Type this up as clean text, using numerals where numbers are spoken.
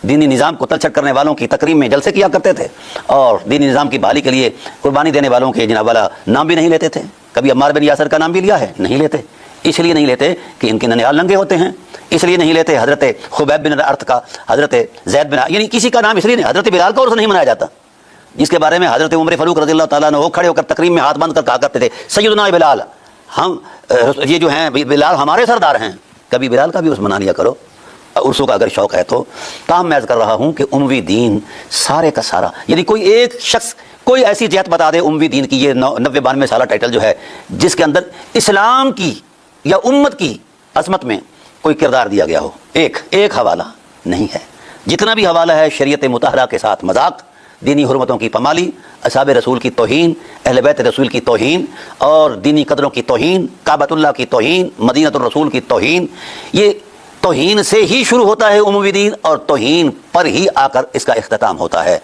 دینی نظام کو تلچھٹ کرنے والوں کی تقریب میں جلسے کیا کرتے تھے، اور دینی نظام کی بحالی کے لیے قربانی دینے والوں کے جناب والا نام بھی نہیں لیتے تھے۔ کبھی عمار بن یاسر کا نام بھی لیا ہے؟ نہیں لیتے۔ اس لیے نہیں لیتے کہ ان کے ننیال ننگے ہوتے ہیں، اس لیے نہیں لیتے حضرت خبیب بن ارت کا، حضرت زید بن، یعنی کسی کا نام اس لیے نہیں، حضرت بلال کا عرس نہیں منایا جاتا، جس کے بارے میں حضرت عمر فاروق رضی اللہ تعالیٰ عنہ وہ کھڑے ہو کر تقریب میں ہاتھ باندھ کر کہا کرتے تھے سیدنا بلال، ہم یہ جو ہیں بلال ہمارے سردار ہیں، کبھی بلال کا بھی عرس منا لیا کرو عرسوں کا اگر شوق ہے تو۔ تاہم میں عرض کر رہا ہوں کہ اموی دین سارے کا سارا، یعنی کوئی ایک شخص کوئی ایسی جہت بتا دے اموی دین کی، یہ 90-92 سالہ ٹائٹل جو ہے جس کے اندر اسلام کی یا امت کی عظمت میں کوئی کردار دیا گیا ہو، ایک حوالہ نہیں ہے۔ جتنا بھی حوالہ ہے شریعت مطہرہ کے ساتھ مذاق، دینی حرمتوں کی پامالی، اصحاب رسول کی توہین، اہل بیت رسول کی توہین، اور دینی قدروں کی توہین، کعبۃ اللہ کی توہین، مدینہ الرسول کی توہین۔ یہ توہین سے ہی شروع ہوتا ہے اموی دین، اور توہین پر ہی آ کر اس کا اختتام ہوتا ہے۔